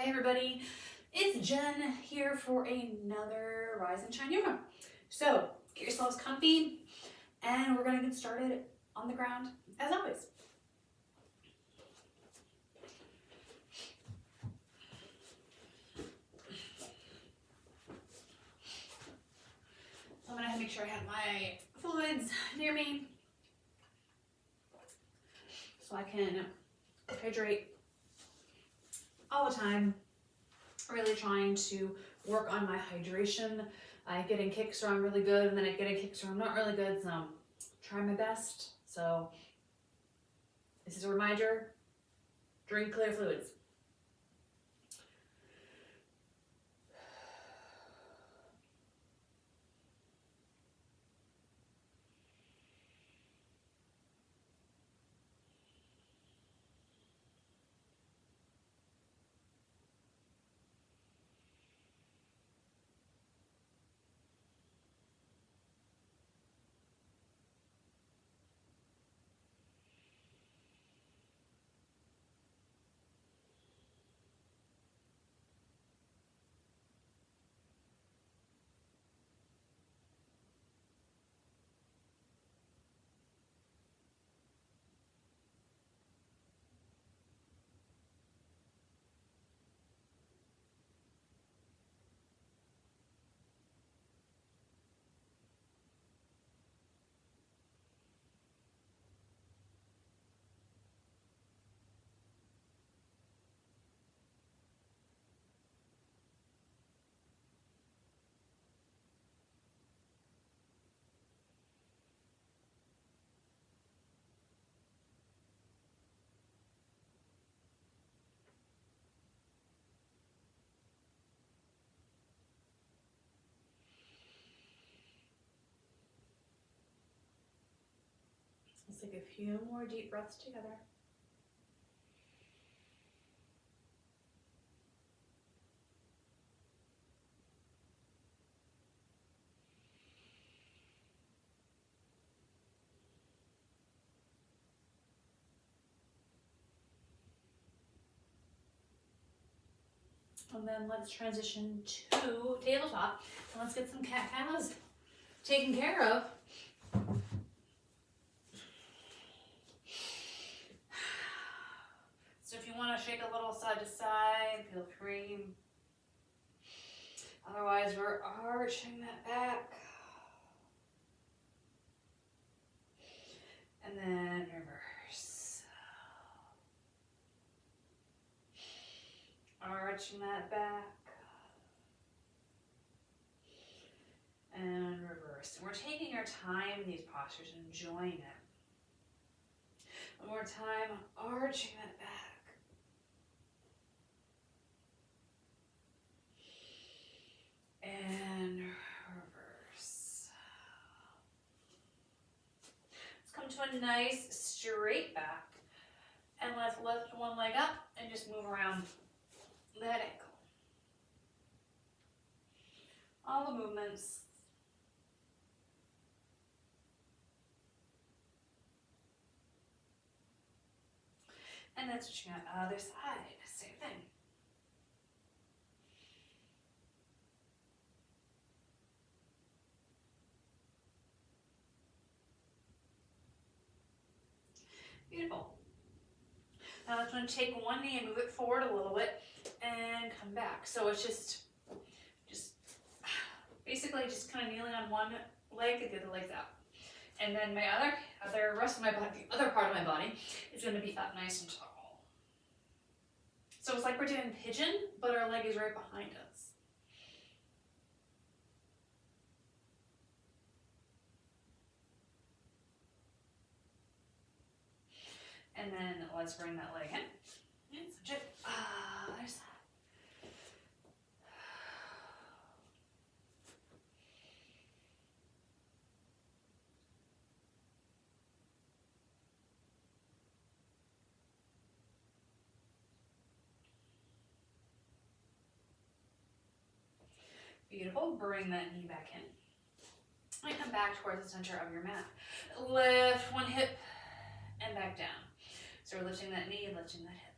Hey everybody, it's Jen here for another Rise and Shine Yoga. So get yourselves comfy and we're gonna get started on the ground as always. So I'm gonna make sure I have my fluids near me so I can hydrate all the time. Really trying to work on my hydration. I get in kicks where I'm really good, and then I get in kicks where I'm not really good, so I'm trying my best. So this is a reminder, drink clear fluids. Let's take a few more deep breaths together. And then let's transition to tabletop and let's get some cat-cows taken care of. So if you want to shake a little side to side, feel free. Otherwise, we're arching that back. And then reverse. Arching that back. And reverse. And we're taking our time in these postures, enjoying it. One more time, arching that back. And reverse. Let's come to a nice straight back. And let's lift one leg up and just move around that ankle. All the movements. And then switching out other side, same thing. Beautiful. Now let's going to take one knee and move it forward a little bit and come back. So it's just basically just kind of kneeling on one leg and the other leg's out. And then my other rest of my body, the other part of my body is going to be up nice and tall. So it's like we're doing pigeon, but our leg is right behind us. And then let's bring that leg in. And switch it. Other side. Beautiful. Bring that knee back in. And come back towards the center of your mat. Lift one hip and back down. So we're lifting that knee and lifting that hip.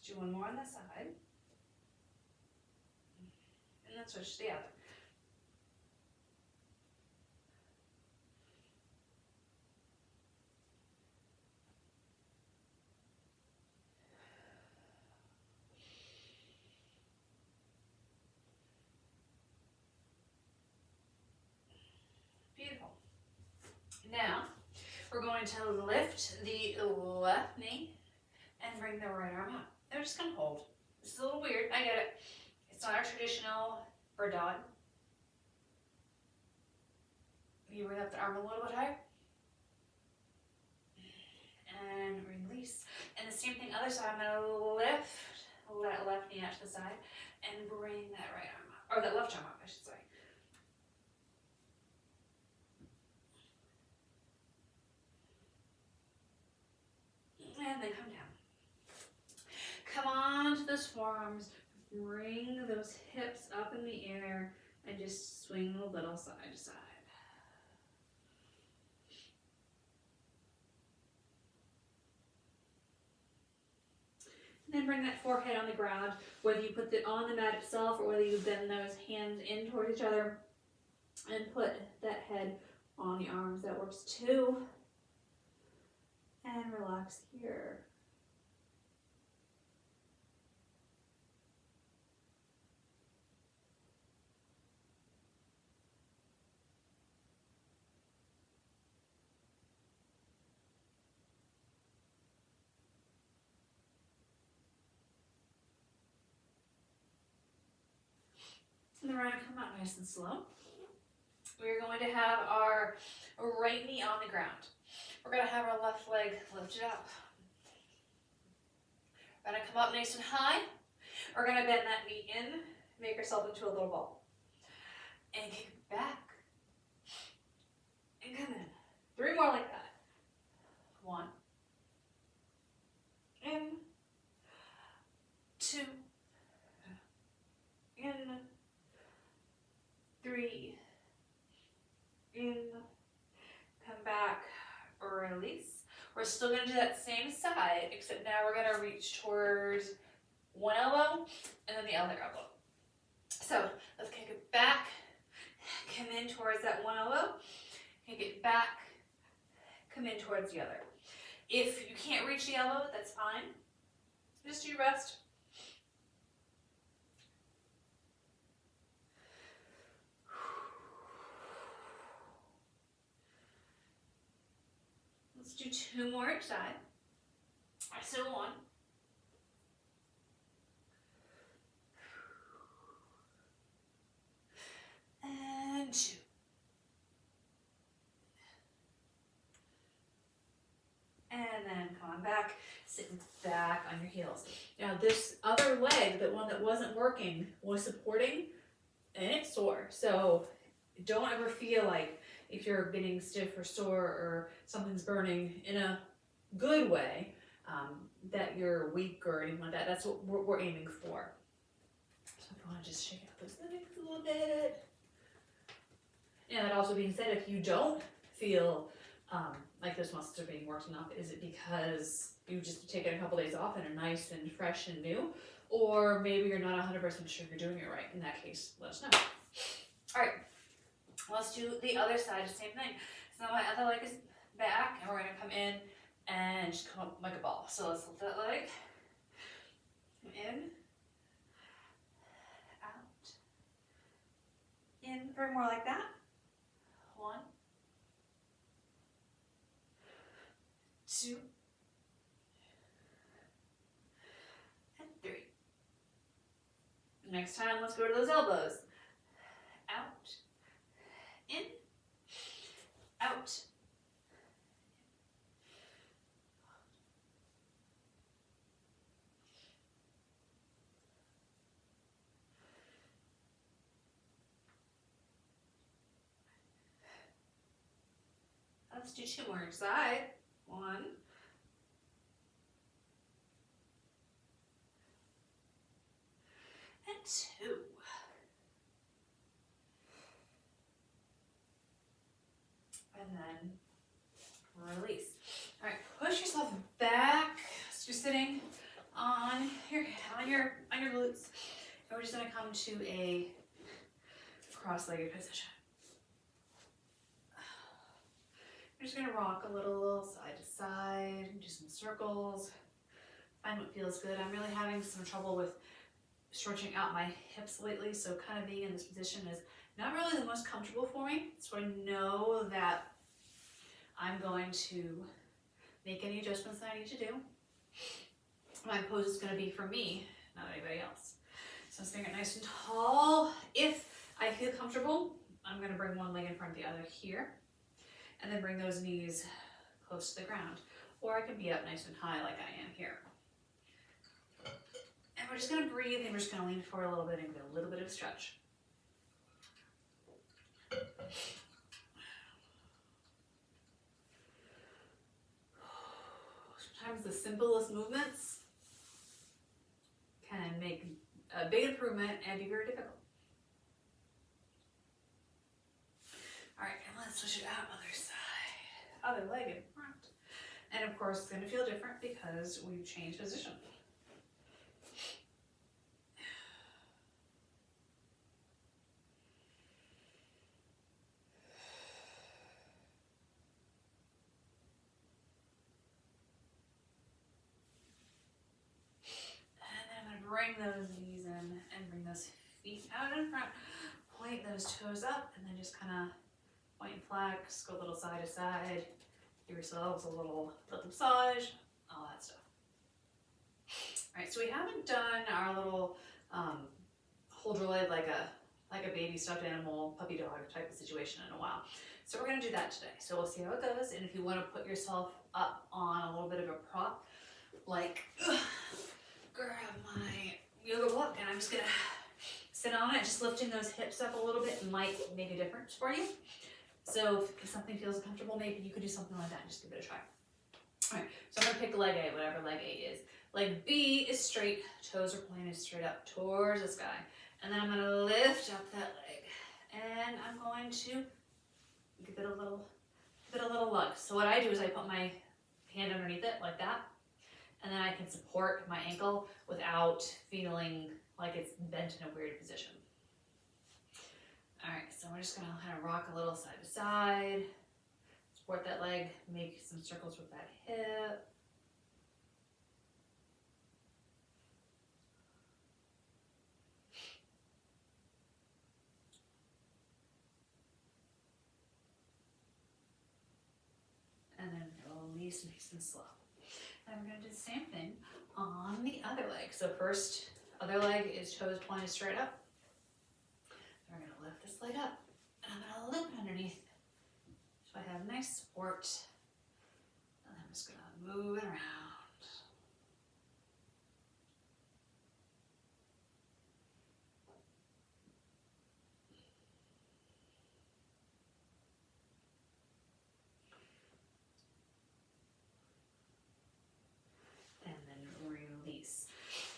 Do one more on this side. And then switch to the other. Beautiful. Now, we're going to lift the left knee and bring the right arm out. And we're just going to hold. It's a little weird, I get it. It's not our traditional bird dog. You bring up the arm a little bit higher. And release. And the same thing, other side. I'm going to lift that left knee out to the side and bring that right arm up. Or that left arm up, I should say. And then come down. Come on to those forearms. Bring those hips up in the air and just swing a little side to side. And then bring that forehead on the ground, whether you put it on the mat itself or whether you bend those hands in towards each other and put that head on the arms. That works too. And relax here. And then we're going to come out nice and slow. We're going to have our right knee on the ground. We're going to have our left leg lifted up. We're going to come up nice and high. We're going to bend that knee in, make yourself into a little ball. And kick it back. And come in. 3 more like that. 1. In. 2. In. 3. In. Come back. Release. We're still going to do that same side, except now we're going to reach towards one elbow and then the other elbow. So let's kick it back, come in towards that one elbow, kick it back, come in towards the other. If you can't reach the elbow, that's fine. Just do your best. Let's do 2 more each side. So 1. And 2. And then come on back, sitting back on your heels. Now this other leg, the one that wasn't working, was supporting and it's sore. So don't ever feel like if you're getting stiff or sore or something's burning in a good way, that you're weak or anything like that. That's what we're aiming for. So if you want to just shake out those legs a little bit. And that also being said, if you don't feel like those muscles are being worked enough, is it because you just taken a couple days off and are nice and fresh and new? Or maybe you're not 100% sure you're doing it right. In that case, let us know. All right, let's do the other side, the same thing. So now my other leg is back, and we're gonna come in and just come up like a ball. So let's lift that leg, in, out, in, 3 more like that. 1, 2, and 3. Next time, let's go to those elbows. Out, in, out. Let's do 2 more side. 1. And 2. And then release. All right, push yourself back. So you're sitting on your glutes. And we're just gonna come to a cross-legged position. We're just gonna rock a little side to side, do some circles, find what feels good. I'm really having some trouble with stretching out my hips lately, so kind of being in this position is not really the most comfortable for me. So I know that I'm going to make any adjustments that I need to do. My pose is going to be for me, not anybody else. So I'm staying up nice and tall. If I feel comfortable, I'm going to bring one leg in front of the other here, and then bring those knees close to the ground. Or I can be up nice and high like I am here. And we're just going to breathe, and we're just going to lean forward a little bit and get a little bit of a stretch. Sometimes the simplest movements can make a big improvement and be very difficult. All right, and let's switch it out other side. Other leg in front. And of course, it's going to feel different because we've changed position. Bring those knees in and bring those feet out in front. Point those toes up and then just kind of point and flex, go a little side to side. Give yourselves a little massage, all that stuff. All right, so we haven't done our little hold your leg like a baby stuffed animal, puppy dog type of situation in a while. So we're gonna do that today. So we'll see how it goes. And if you wanna put yourself up on a little bit of a prop, like, grab my yoga block and I'm just gonna sit on it. Just lifting those hips up a little bit might make a difference for you. So if something feels comfortable, maybe you could do something like that and just give it a try. All right, so I'm gonna pick leg A, whatever leg A is. Leg B is straight, toes are pointed straight up towards the sky. And then I'm gonna lift up that leg. And I'm going to give it a little lug. So what I do is I put my hand underneath it like that. And then I can support my ankle without feeling like it's bent in a weird position. All right, so we're just gonna kind of rock a little side to side, support that leg, make some circles with that hip. And then release nice and slow. And we're gonna do the same thing on the other leg. So first, other leg is toes pointed straight up. And we're gonna lift this leg up. And I'm gonna loop it underneath. So I have nice support. And I'm just gonna move it around.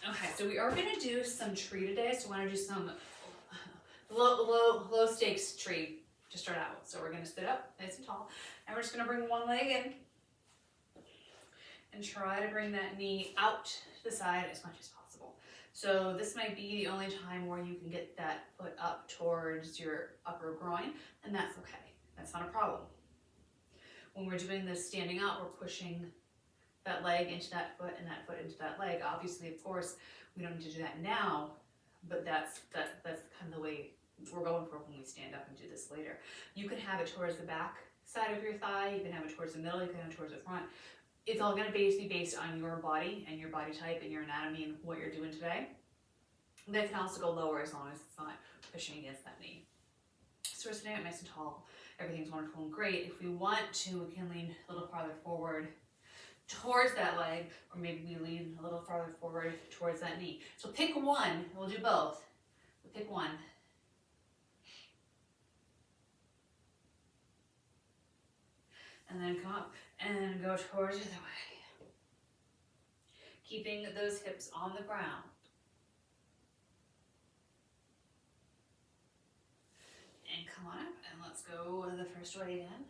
Okay, so we are gonna do some tree today. So we're gonna do some low stakes tree to start out. So we're gonna sit up nice and tall, and we're just gonna bring one leg in and try to bring that knee out to the side as much as possible. So this might be the only time where you can get that foot up towards your upper groin, and that's okay. That's not a problem. When we're doing this standing up, we're pushing that leg into that foot and that foot into that leg. Obviously, of course, we don't need to do that now, but that's kind of the way we're going for when we stand up and do this later. You can have it towards the back side of your thigh, you can have it towards the middle, you can have it towards the front. It's all gonna be based on your body and your body type and your anatomy and what you're doing today. That can also go lower as long as it's not pushing against that knee. So we're sitting up nice and tall. Everything's wonderful and great. If we want to, we can lean a little farther forward towards that leg, or maybe we lean a little farther forward towards that knee. So pick one, we'll do both. But pick one. And then come up and go towards the other way. Keeping those hips on the ground. And come on up, and let's go the first way again.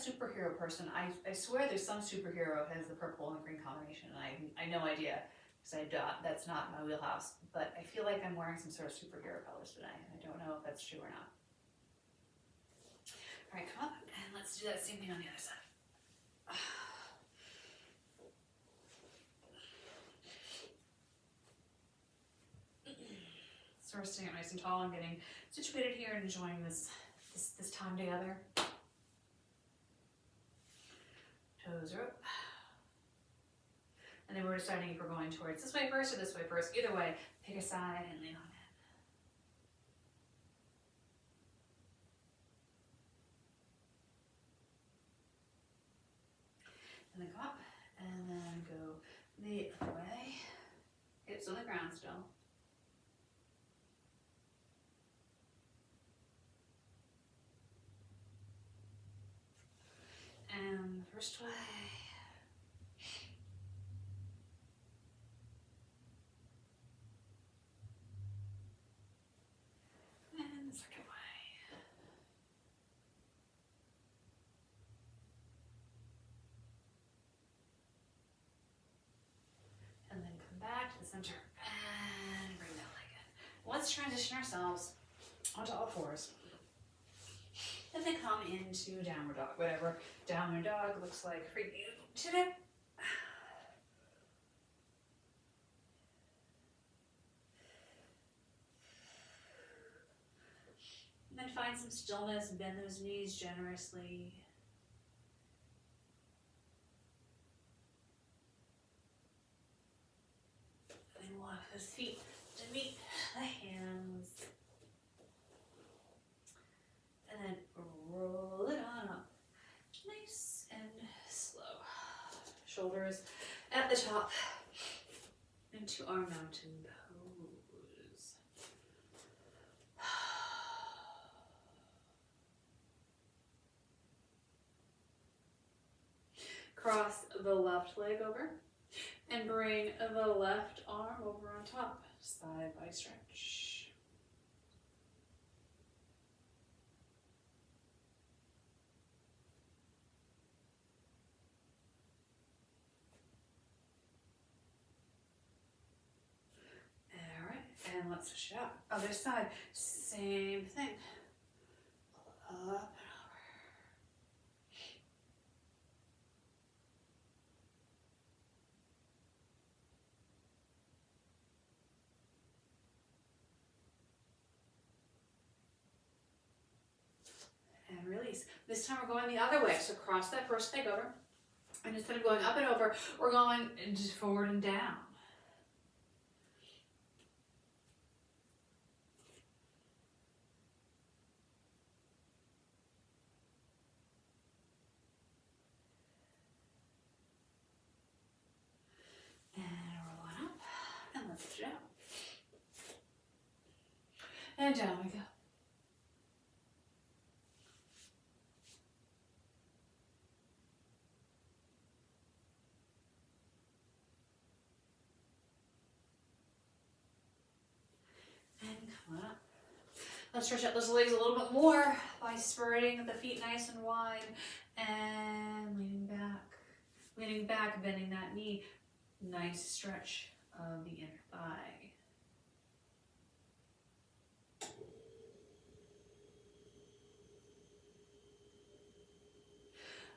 superhero person. I swear there's some superhero who has the purple and green combination, and I no idea, because that's not my wheelhouse. But I feel like I'm wearing some sort of superhero colors today. I don't know if that's true or not. All right, come up, and let's do that same thing on the other side. So we're sitting up nice and tall and getting situated here and enjoying this time together. Toes are up. And then we're deciding if we're going towards this way first or this way first. Either way, pick a side and lean on it. And then go up, and then go the other way. Hips on the ground still. And the first way. And the second way. And then come back to the center and bring that leg in. Let's transition ourselves onto all fours. And then come into downward dog, whatever downward dog looks like for you today. And then find some stillness, bend those knees generously. And then walk those feet to meet the hands. And then roll it on up. Nice and slow. Shoulders at the top into our mountain pose. Cross the left leg over and bring the left arm over on top. Side by stretch. And let's switch it up. Other side, same thing. Up and over. And release. This time we're going the other way. So cross that first leg over. And instead of going up and over, we're going just forward and down. And down we go. And come on up. Let's stretch out those legs a little bit more by spreading the feet nice and wide and leaning back, bending that knee. Nice stretch of the inner thigh.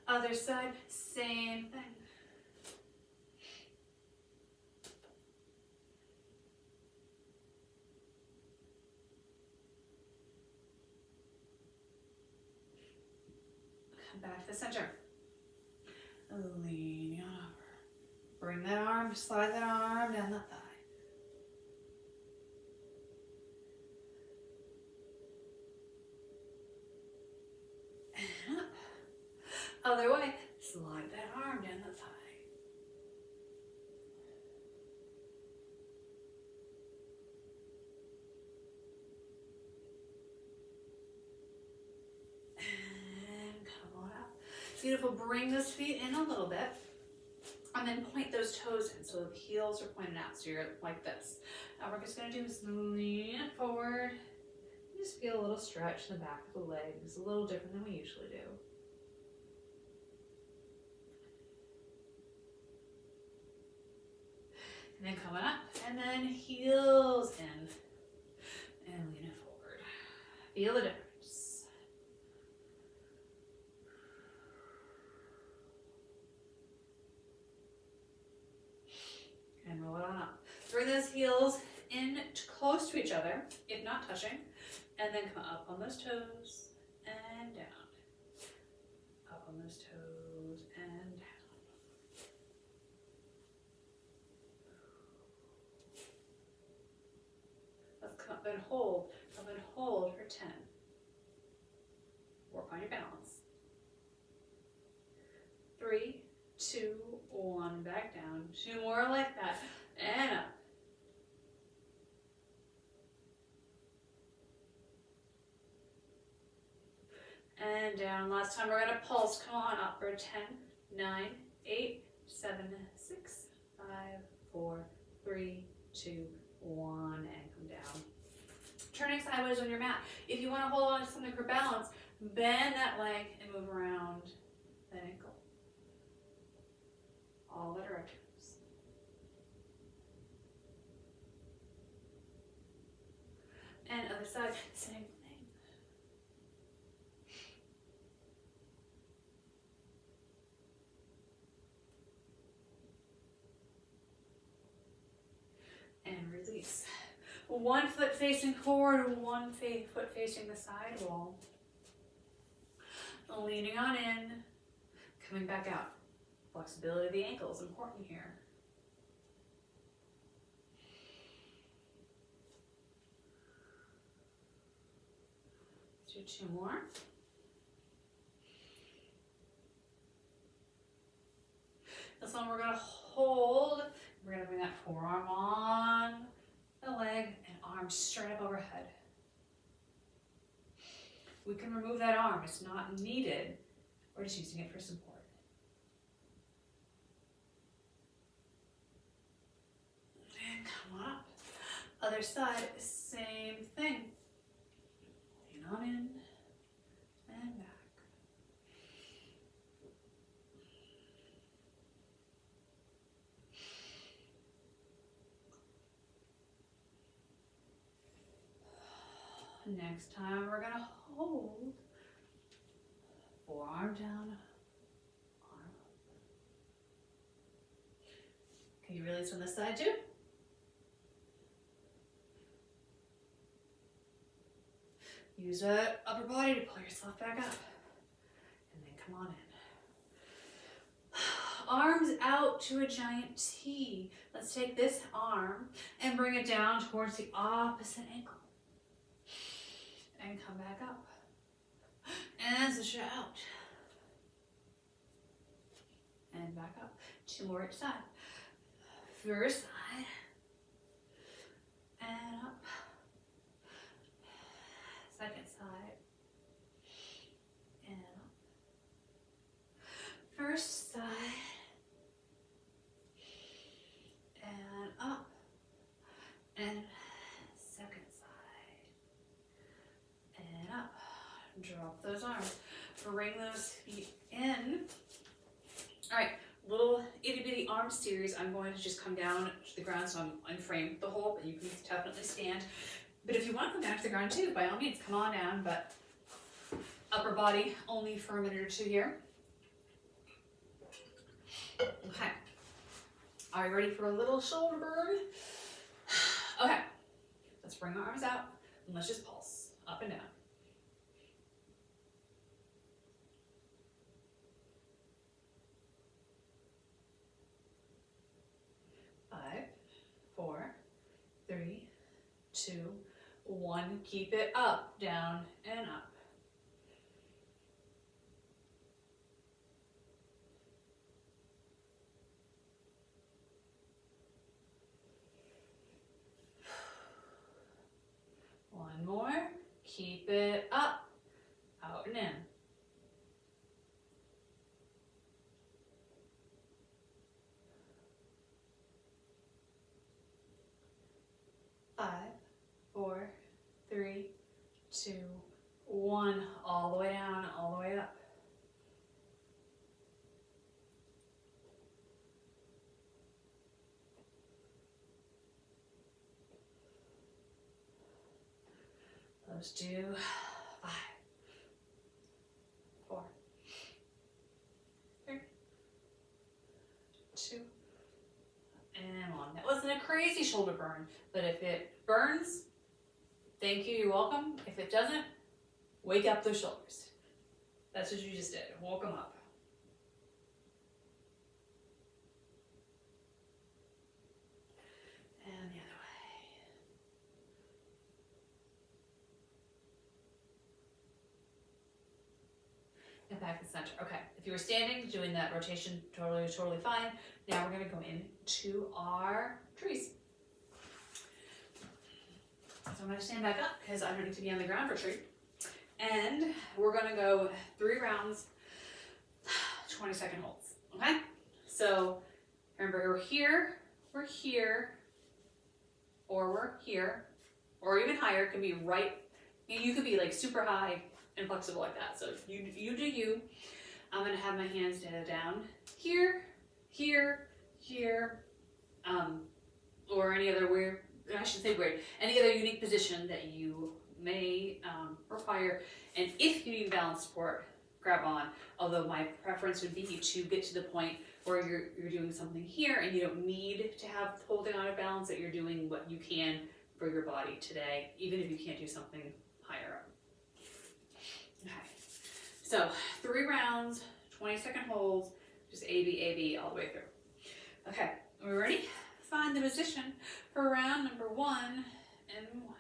Other side, same thing. Come back to the center. Leaning on over. Bring that arm, slide that arm down the thigh. And up. Other way, slide that arm down the thigh. And come on up. Beautiful, bring those feet in a little bit. And then point those toes in so the heels are pointed out. So you're like this. Now what we're just going to do is lean it forward. Just feel a little stretch in the back of the legs. A little different than we usually do. And then coming up, and then heels in, and lean it forward. Feel the difference. And roll it on up. Bring those heels in close to each other, if not touching, and then come up on those toes and down. Up on those toes and down. Let's come up and hold for 10. Work on your balance. 3, 2, 1, back down. 2 more like that, and up. And down. Last time we're gonna pulse. Come on up for 10, 9, 8, 7, 6, 5, 4, 3, 2, 1, and come down. Turning sideways on your mat. If you want to hold on to something for balance, bend that leg and move around that ankle. All the directions. And other side, same thing. And release. 1 foot facing forward, 1 foot facing the side wall. Leaning on in, coming back out. Flexibility of the ankle is important here. Let's do 2 more. This one we're gonna hold. We're gonna bring that forearm on the leg and arm straight up overhead. We can remove that arm, it's not needed. We're just using it for support. And come on up. Other side, same thing. Lean on in and back. Next time we're gonna hold. Forearm down, arm up. Can you release from this side too? Use that upper body to pull yourself back up. And then come on in. Arms out to a giant T. Let's take this arm and bring it down towards the opposite ankle. And come back up. And switch it out. And back up. 2 more each side. First side. And up. Second side. And up. First side. And up. And second side. And up. Drop those arms. Bring those feet in. All right, little itty bitty arm series. I'm going to just come down to the ground, so I'm in frame the whole, but you can definitely stand. But if you want to come down to the ground too, by all means, come on down, but upper body only for a minute or 2 here. Okay. Are you ready for a little shoulder burn? Okay. Let's bring our arms out and let's just pulse up and down. 5, 4, 3, 2, 1. Keep it up, down, and up. 1 more. Keep it up, out and in. 5, 4, 3, 2, 1. All the way down, all the way up. Let's do 5, 4, 3, 2, and 1. That wasn't a crazy shoulder burn, but if it burns, thank you, you're welcome. If it doesn't, wake up those shoulders. That's what you just did. Woke them up. And the other way. And back to the center. Okay, if you were standing, doing that rotation, totally fine. Now we're gonna go into our trees. So I'm gonna stand back up because I don't need to be on the ground for tree. And we're gonna go 3 rounds, 20-second holds, okay? So remember, we're here, or we're here, or even higher. It can be right, you could be like super high and flexible like that. So you do you. I'm gonna have my hands down here, or any other weird, I should say weird, any other unique position that you may require. And if you need balance support, grab on. Although my preference would be to get to the point where you're doing something here and you don't need to have holding on a balance, that you're doing what you can for your body today, even if you can't do something higher up. Okay, so 3 rounds, 20-second holds, just A, B, all the way through. Okay, are we ready? Find the position for round number 1 and 1.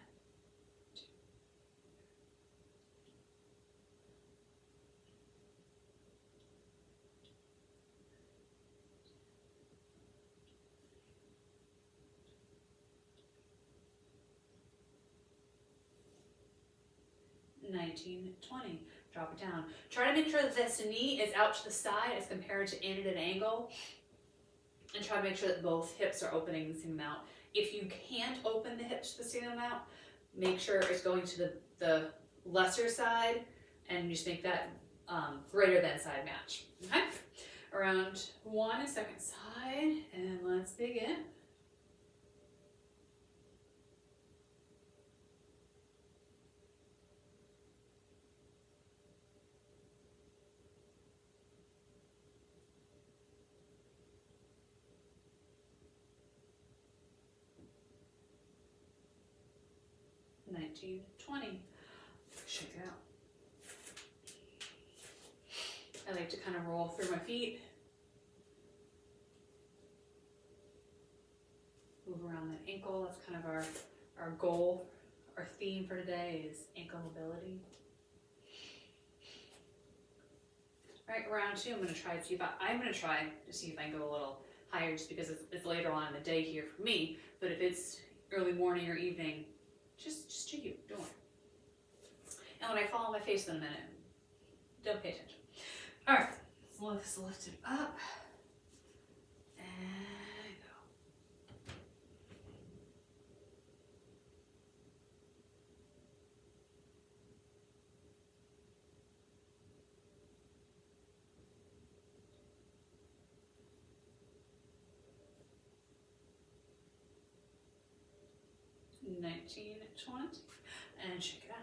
19, 20. Drop it down. Try to make sure that this knee is out to the side as compared to in at an angle. And try to make sure that both hips are opening the same amount. If you can't open the hips the same amount, make sure it's going to the lesser side and just make that greater than side match. Okay? Around 1 and second side, and let's begin. $19, $20. Shake it out. I like to kind of roll through my feet. Move around that ankle. That's kind of our goal. Our theme for today is ankle mobility. All right, round 2. I'm going to try to see if I can go a little higher, just because it's later on in the day here for me. But if it's early morning or evening, just do you. Don't worry. And when I fall on my face in a minute, don't pay attention. All right, let's lift it up and go. $19, $20, and shake it out.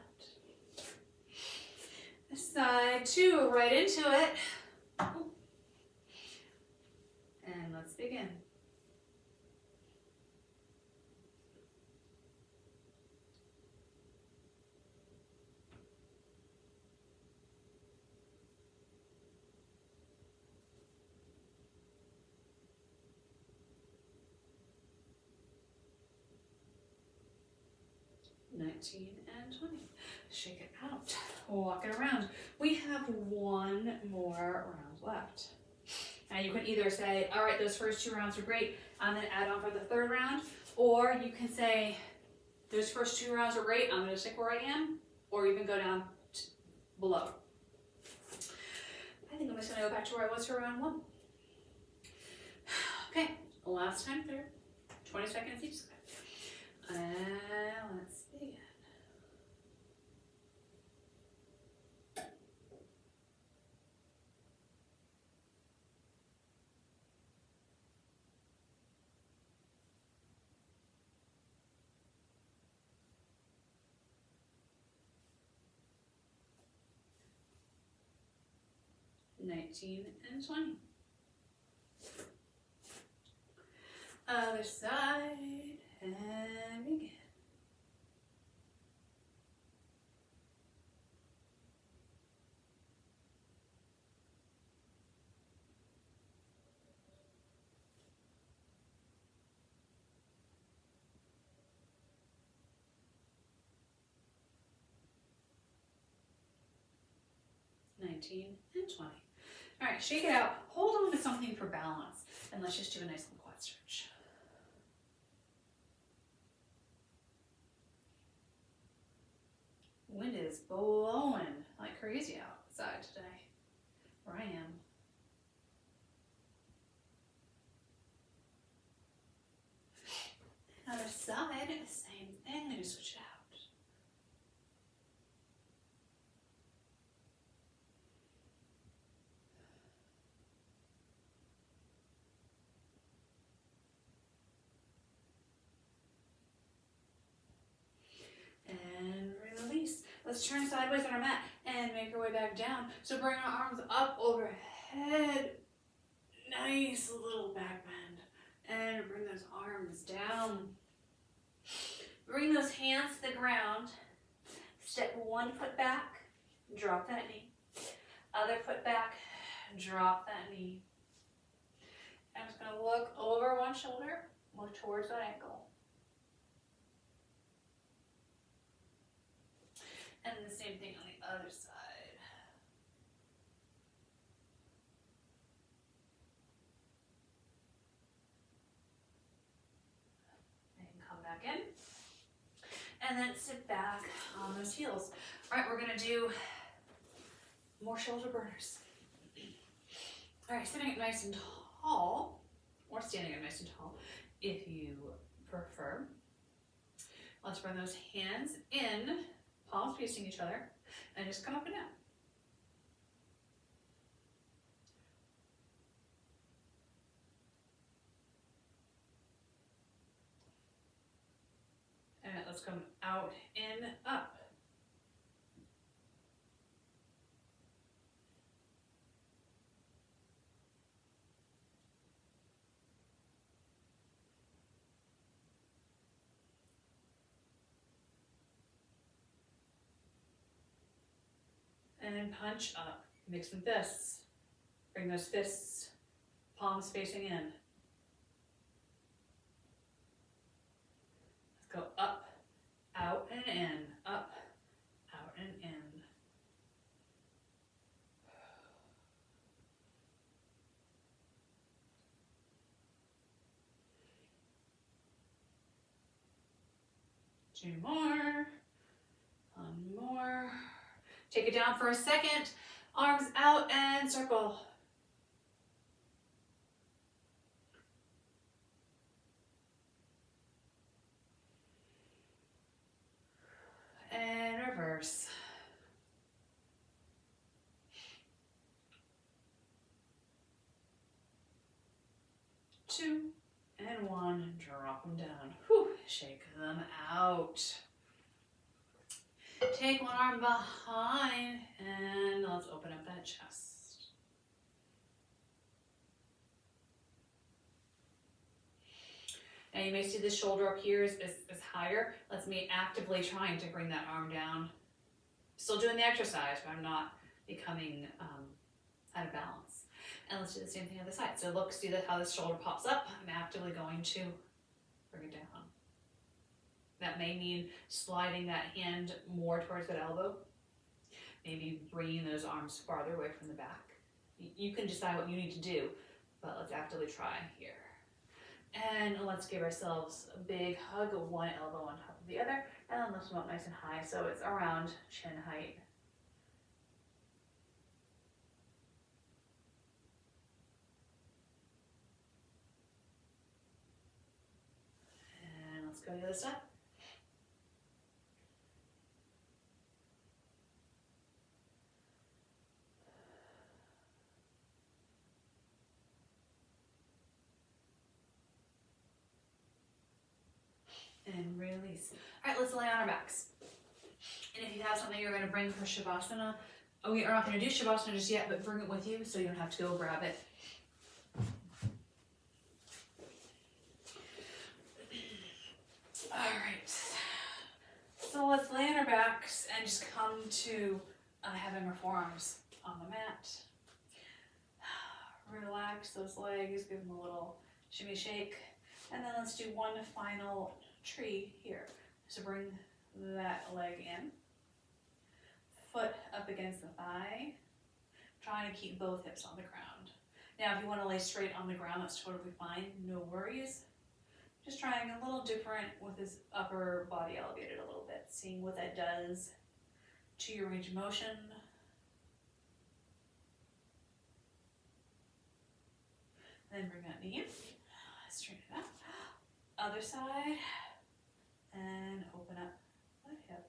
Side 2, right into it. And let's begin. $19 and $20. Shake it out. Walk it around. We have 1 more round left. Now you can either say, all right, those first 2 rounds are great, I'm going to add on for the 3rd round, or you can say, those first 2 rounds are great, I'm going to stick where I am, or even go down below. I think I'm just going to go back to where I was for round 1. Okay, last time through. 20 seconds each side. And let's begin. 19 and 20. Other side, and begin. And 20. All right, shake it out. Hold on to something for balance, and let's just do a nice little quad stretch. Wind is blowing like crazy outside today, where I am. Other side, same thing, let me switch it out. And release. Let's turn sideways on our mat and make our way back down. So bring our arms up overhead. Nice little back bend. And bring those arms down. Bring those hands to the ground. Step one foot back, drop that knee. Other foot back, drop that knee. I'm just gonna look over one shoulder, look towards that ankle. And the same thing on the other side. And come back in. And then sit back on those heels. All right, we're gonna do more shoulder burners. All right, sitting up nice and tall, or standing up nice and tall, if you prefer. Let's bring those hands in, palms facing each other, and just come up and down. And let's come out, in, up. And then punch up, make some fists. Bring those fists, palms facing in. Let's go up, out and in, up, out and in. Two more, one more. Take it down for a second, arms out and circle. And reverse. Two and one, drop them down. Whew, shake them out. Take one arm behind and let's open up that chest. Now you may see this shoulder up here is higher. That's me actively trying to bring that arm down. Still doing the exercise, but I'm not becoming out of balance. And let's do the same thing on the side. So look, see how this shoulder pops up. I'm actively going to bring it down. That may mean sliding that hand more towards that elbow. Maybe bringing those arms farther away from the back. You can decide what you need to do, but let's actively try here. And let's give ourselves a big hug of one elbow on top of the other, and then lift them up nice and high so it's around chin height. And let's go to the other side. And release. All right, let's lay on our backs. And if you have something you're going to bring for Shavasana, we are not going to do Shavasana just yet, but bring it with you so you don't have to go grab it. Alright, so let's lay on our backs and just come to having our forearms on the mat. Relax those legs, give them a little shimmy shake, and then let's do one final tree here. So bring that leg in, foot up against the thigh, trying to keep both hips on the ground. Now if you want to lay straight on the ground, that's totally fine, no worries. Just trying a little different with his upper body elevated a little bit, seeing what that does to your range of motion. Then bring that knee in, straighten it up. Other side, and open up that hip.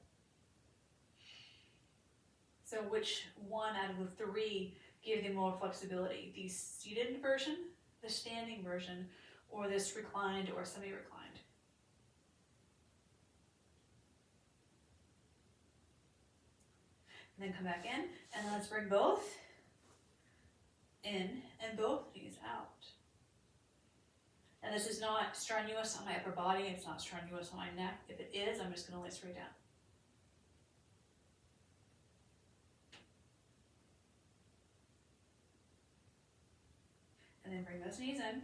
So which one out of the three give you more flexibility? The seated version, the standing version, or this reclined or semi-reclined? And then come back in, and let's bring both in and both knees out. And this is not strenuous on my upper body, it's not strenuous on my neck. If it is, I'm just going to lay straight down. And then bring those knees in.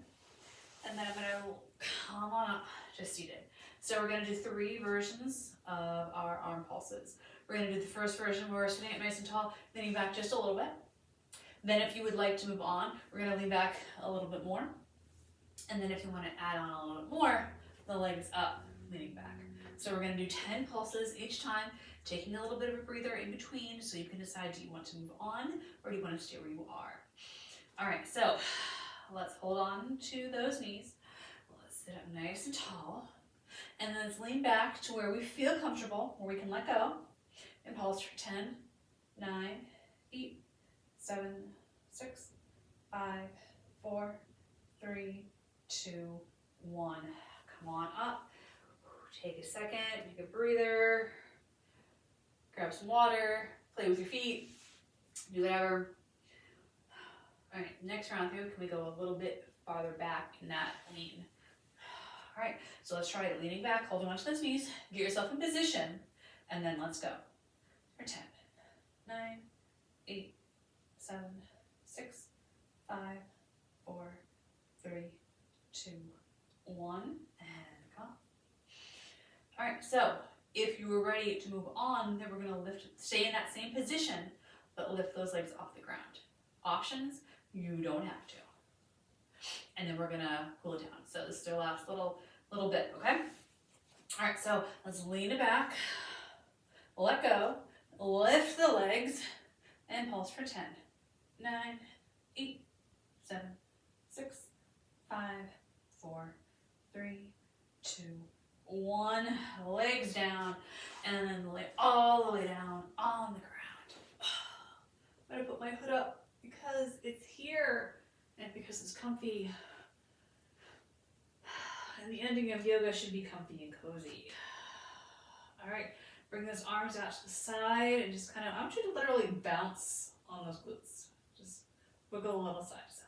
And then I'm going to come on up, just seated. So we're going to do 3 versions of our arm pulses. We're going to do the first version where we're sitting up nice and tall, leaning back just a little bit. Then if you would like to move on, we're going to lean back a little bit more. And then if you want to add on a little bit more, the legs up, leaning back. So we're going to do 10 pulses each time, taking a little bit of a breather in between so you can decide, do you want to move on or do you want to stay where you are? All right, so let's hold on to those knees. Let's sit up nice and tall. And then let's lean back to where we feel comfortable, where we can let go. And pulse for 10, 9, 8, 7, 6, 5, 4, 3, 2, 1. Come on up. Take a second, take a breather. Grab some water, play with your feet, do whatever. All right, next round through, can we go a little bit farther back in that lean? All right, so let's try it. Leaning back, holding onto those knees, get yourself in position, and then let's go. For 10, 9, 8, 7, 6, 5, 4, 3, 2, 1, and come on. All right, so if you were ready to move on, then we're gonna stay in that same position, but lift those legs off the ground. Options, you don't have to. And then we're gonna cool it down. So this is our last little bit, okay? All right, so let's lean it back, let go, lift the legs, and pulse for 10, 9, 8, 7, 6, 5, 4, 3, 2, 1. Legs down, and then lay all the way down on the ground. I'm gonna put my hood up because it's here and because it's comfy. And the ending of yoga should be comfy and cozy. All right, bring those arms out to the side and just kind of, I want you to literally bounce on those glutes. Just wiggle a little side to side.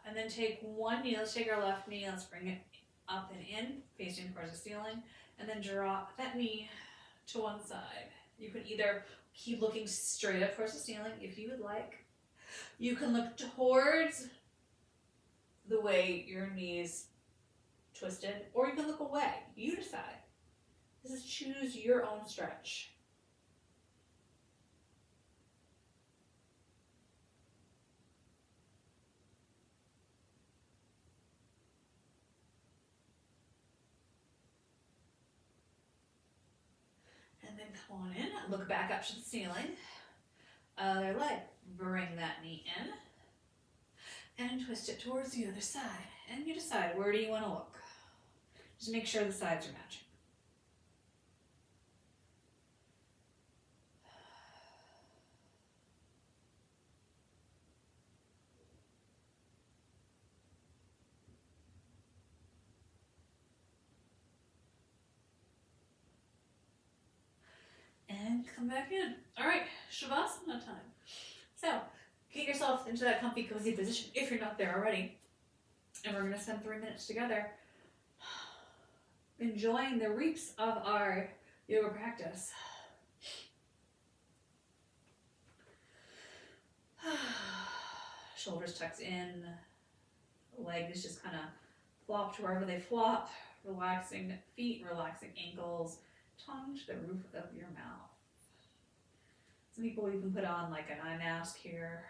And then take one knee, let's take our left knee, let's bring it up and in, facing towards the ceiling, and then drop that knee to one side. You can either keep looking straight up towards the ceiling if you would like. You can look towards the way your knees twisted, or you can look away. You decide. This is choose your own stretch. And then come on in, look back up to the ceiling. Other leg, bring that knee in and twist it towards the other side. And you decide, where do you want to look? Just make sure the sides are matching. come back in. All right, Shavasana time. So get yourself into that comfy, cozy position if you're not there already. And we're gonna spend 3 minutes together enjoying the reaps of our yoga practice. Shoulders tucked in, legs just kind of flopped wherever they flop, relaxing feet, relaxing ankles, tongue to the roof of your mouth. Some people even put on like an eye mask here.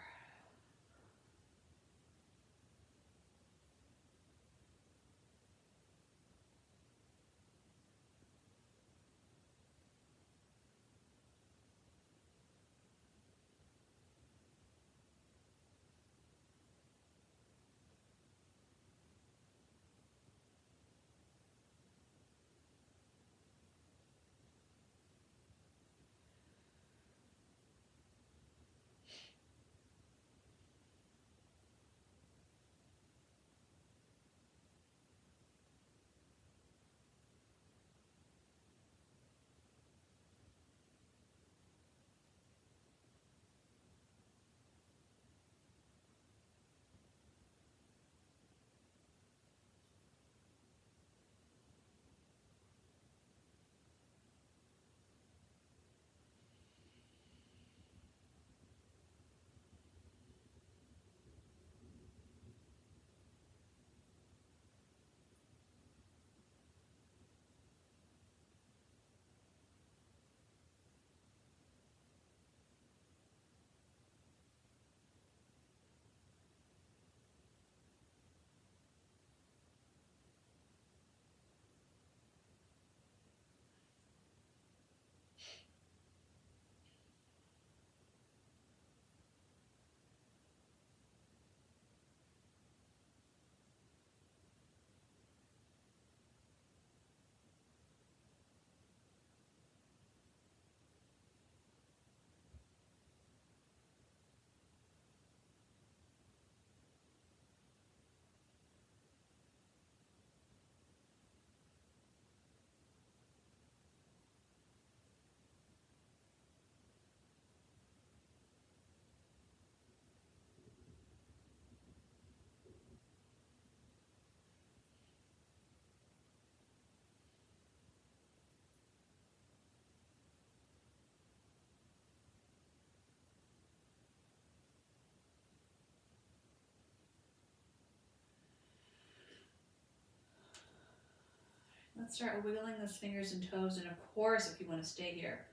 Let's start wiggling those fingers and toes, and of course, if you want to stay here,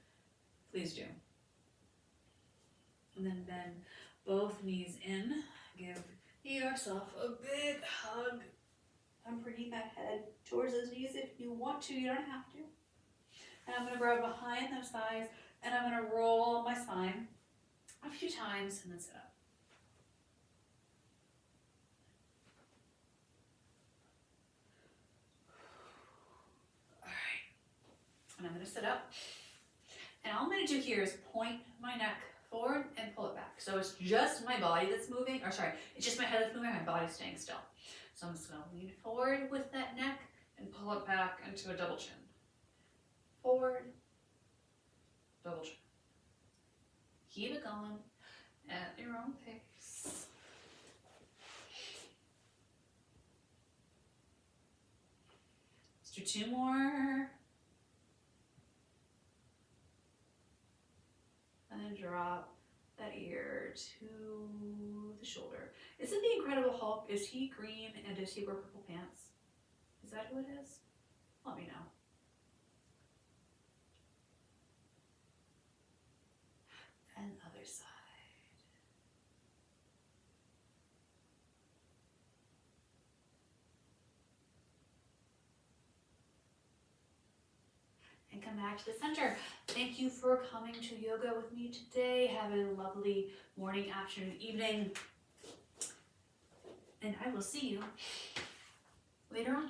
please do. And then bend both knees in. Give yourself a big hug underneath that head towards those knees if you want to. You don't have to. And I'm going to grab behind those thighs, and I'm going to roll my spine a few times and then sit up. And I'm going to sit up. And all I'm going to do here is point my neck forward and pull it back. So it's just my body that's moving, or sorry, it's just my head that's moving, my body's staying still. So I'm just going to lean forward with that neck and pull it back into a double chin. Forward, double chin. Keep it going at your own pace. Let's do 2 more. And then drop that ear to the shoulder. Isn't the Incredible Hulk, is he green and does he wear purple pants? Is that who it is? Let me know. And other side. And come back to the center. Thank you for coming to yoga with me today. Have a lovely morning, afternoon, evening. And I will see you later on.